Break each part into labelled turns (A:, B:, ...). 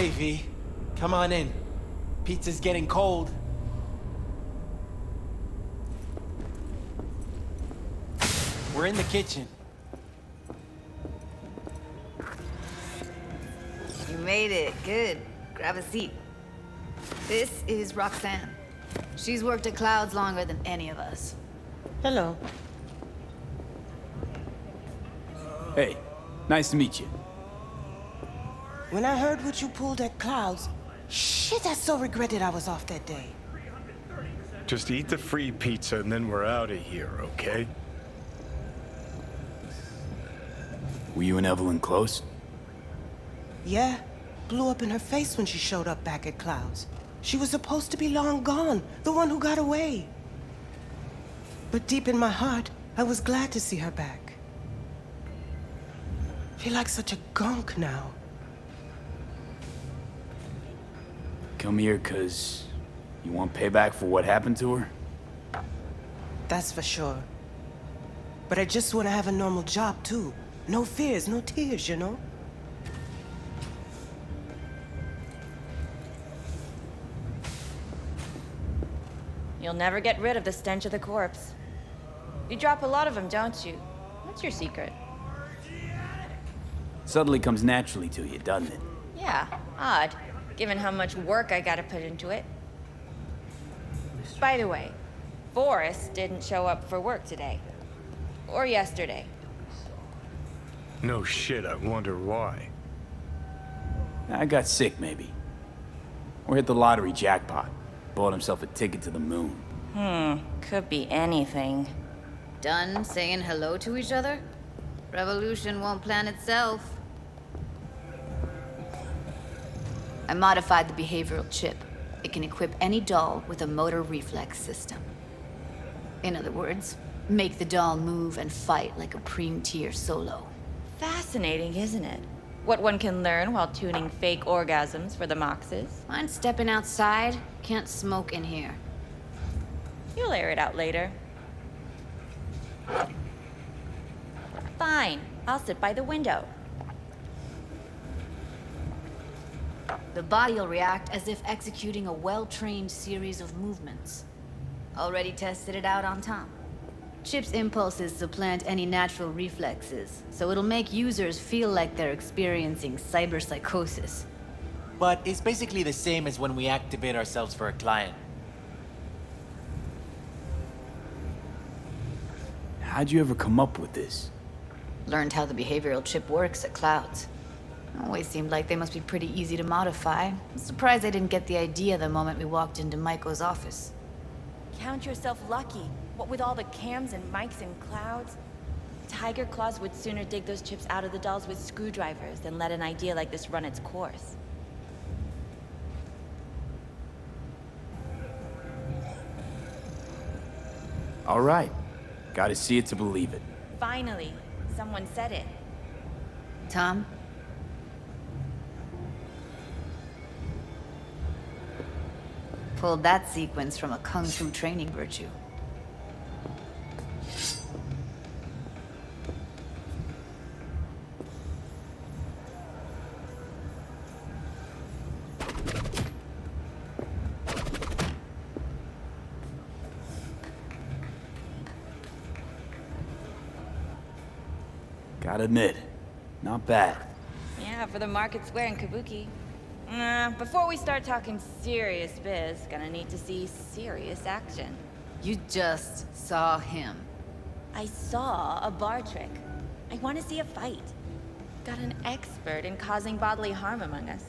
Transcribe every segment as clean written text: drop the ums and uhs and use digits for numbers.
A: Hey, V. Come on in. Pizza's getting cold. We're in the kitchen.
B: You made it. Good. Grab a seat. This is Roxanne. She's worked at Clouds longer than any of us.
C: Hello.
D: Hey, nice to meet you.
C: When I heard what you pulled at Clouds, shit, I so regretted I was off that day.
E: Just eat the free pizza and then we're out of here, okay?
D: Were you and Evelyn close?
C: Yeah, blew up in her face when she showed up back at Clouds. She was supposed to be long gone, the one who got away. But deep in my heart, I was glad to see her back. Feel like such a gunk now.
D: Come here 'cause you want payback for what happened to her?
C: That's for sure. But I just want to have a normal job, too. No fears, no tears, you know?
F: You'll never get rid of the stench of the corpse. You drop a lot of them, don't you? What's your secret?
D: Suddenly comes naturally to you, doesn't it?
F: Yeah, odd, given how much work I gotta put into it. By the way, Forrest didn't show up for work today. Or yesterday.
E: No shit, I wonder why.
D: I got sick, maybe. Or hit the lottery jackpot. Bought himself a ticket to the moon.
F: Could be anything.
B: Done saying hello to each other? Revolution won't plan itself. I modified the behavioral chip. It can equip any doll with a motor reflex system. In other words, make the doll move and fight like a preem-tier solo.
F: Fascinating, isn't it? What one can learn while tuning fake orgasms for the Moxes.
B: Mind stepping outside? Can't smoke in here.
F: You'll air it out later. Fine, I'll sit by the window.
B: The body'll react as if executing a well-trained series of movements. Already tested it out on Tom. Chip's impulses supplant any natural reflexes, so it'll make users feel like they're experiencing cyberpsychosis.
A: But it's basically the same as when we activate ourselves for a client.
D: How'd you ever come up with this?
B: Learned how the behavioral chip works at Clouds. Always seemed like they must be pretty easy to modify. I'm surprised I didn't get the idea the moment we walked into Maiko's office.
F: Count yourself lucky. What with all the cams and mics and Clouds? Tiger Claws would sooner dig those chips out of the dolls with screwdrivers than let an idea like this run its course.
D: All right. Gotta see it to believe it.
F: Finally, someone said it.
B: Tom? Pulled that sequence from a kung fu training virtue.
D: Gotta admit, not bad.
F: Yeah, for the market square in Kabuki. Before we start talking serious biz, gonna need to see serious action.
B: You just saw him.
F: I saw a bar trick. I want to see a fight. Got an expert in causing bodily harm among us.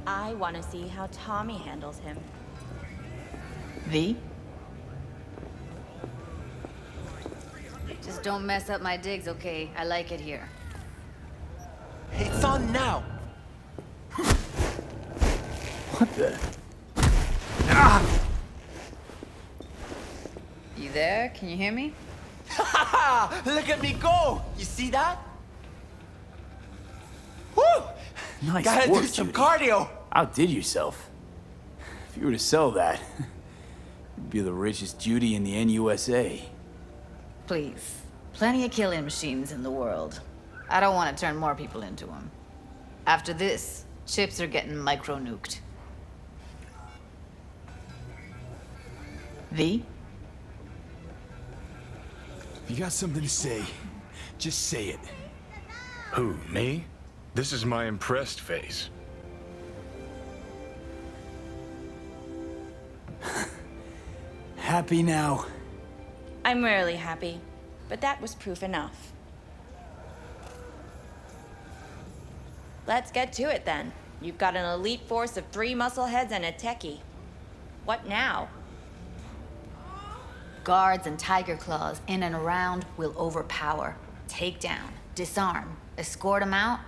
F: I want to see how Tommy handles him.
B: V? Just don't mess up my digs, okay? I like it here.
A: It's on now!
D: What the?
B: You there? Can you hear me?
A: Look at me go! You see that? Woo!
D: Nice
A: Gotta
D: work,
A: do some
D: Judy.
A: cardio!
D: Outdid yourself. If you were to sell that, you'd be the richest Judy in the NUSA.
B: Please. Plenty of killing machines in the world. I don't want to turn more people into them. After this, Chips are getting micro-nuked. V?
D: If you got something to say, just say it.
E: Who, me? This is my impressed face.
D: Happy now?
F: I'm rarely happy, but that was proof enough. Let's get to it then. You've got an elite force of 3 muscleheads and a techie. What now?
B: Guards and tiger claws in and around will overpower, take down, disarm, escort them out.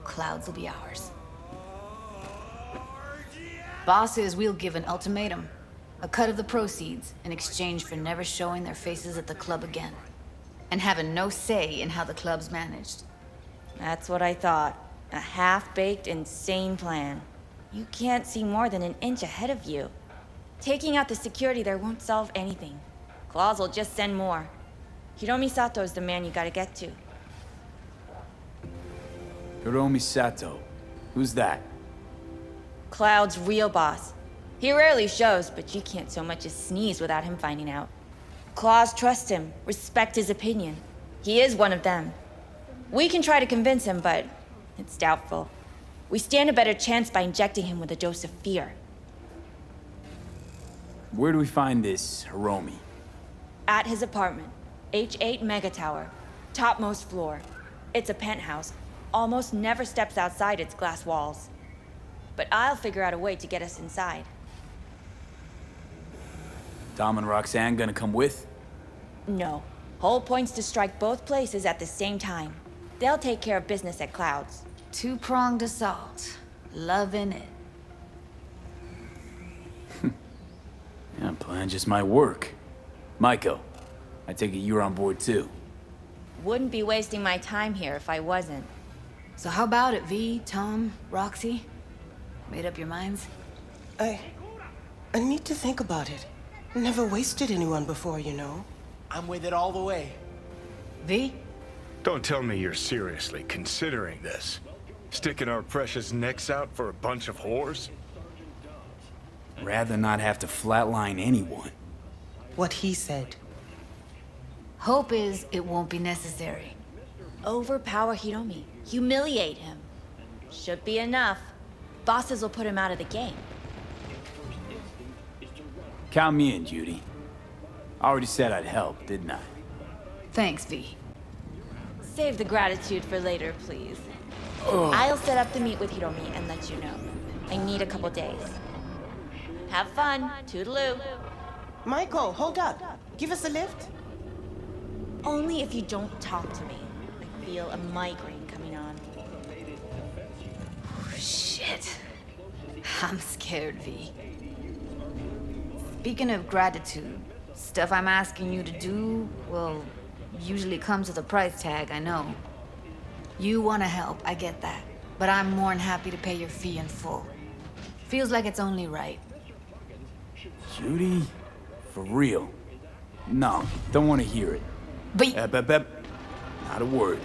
B: Clouds will be ours. Bosses, we'll give an ultimatum. A cut of the proceeds in exchange for never showing their faces at the club again. And having no say in how the club's managed.
F: That's what I thought. A half-baked, insane plan. You can't see more than an inch ahead of you. Taking out the security there won't solve anything. Claws will just send more. Hiromi Sato's the man you gotta get to.
D: Hiromi Sato. Who's that?
F: Cloud's real boss. He rarely shows, but you can't so much as sneeze without him finding out. Claws trust him, respect his opinion. He is one of them. We can try to convince him, but it's doubtful. We stand a better chance by injecting him with a dose of fear.
D: Where do we find this Hiromi?
F: At his apartment, H8 Mega Tower, topmost floor. It's a penthouse, almost never steps outside its glass walls. But I'll figure out a way to get us inside.
D: Dom and Roxanne gonna come with?
F: No. Whole point's to strike both places at the same time. They'll take care of business at Clouds.
B: Two-pronged assault. Loving it.
D: Yeah, plan just might work. Maiko, I take it you're on board too.
F: Wouldn't be wasting my time here if I wasn't.
B: So how about it, V, Tom, Roxy? Made up your minds?
C: I need to think about it. Never wasted anyone before, you know.
A: I'm with it all the way.
B: V?
E: Don't tell me you're seriously considering this. Sticking our precious necks out for a bunch of whores?
D: Rather not have to flatline anyone.
C: What he said.
B: Hope is it won't be necessary.
F: Overpower Hiromi. Humiliate him. Should be enough. Bosses will put him out of the game.
D: Count me in, Judy. I already said I'd help, didn't I?
B: Thanks, V.
F: Save the gratitude for later, please. I'll set up the meet with Hiromi and let you know. I need a couple days. Have fun. Toodaloo.
C: Michael, hold up. Give us a lift.
F: Only if you don't talk to me. I feel a migraine coming on.
B: Shit. I'm scared, V. Speaking of gratitude, stuff I'm asking you to do, well, usually comes with a price tag, I know. You want to help, I get that. But I'm more than happy to pay your fee in full. Feels like it's only right.
D: Judy? For real? No, don't want to hear it.
B: But
D: Not a word.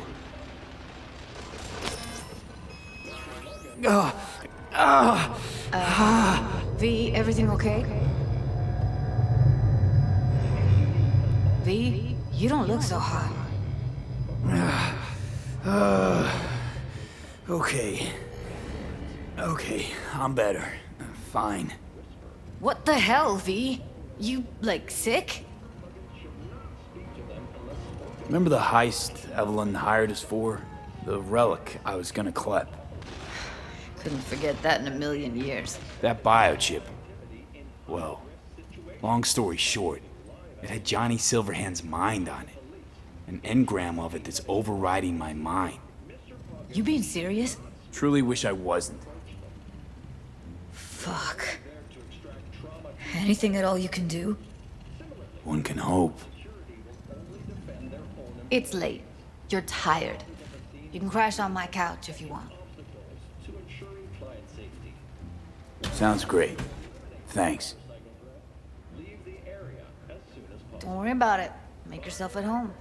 B: V, everything okay? V, you don't look so hot.
D: Okay. Okay, I'm better. Fine.
B: What the hell, V? You, like, sick?
D: Remember the heist Evelyn hired us for? The relic I was gonna collect.
B: Couldn't forget that in a million years.
D: That biochip. Well, long story short, it had Johnny Silverhand's mind on it. An engram of it that's overriding my mind.
B: You being serious?
D: Truly wish I wasn't.
B: Fuck. Anything at all you can do?
D: One can hope.
B: It's late. You're tired. You can crash on my couch if you want.
D: Sounds great. Thanks.
B: Don't worry about it. Make yourself at home.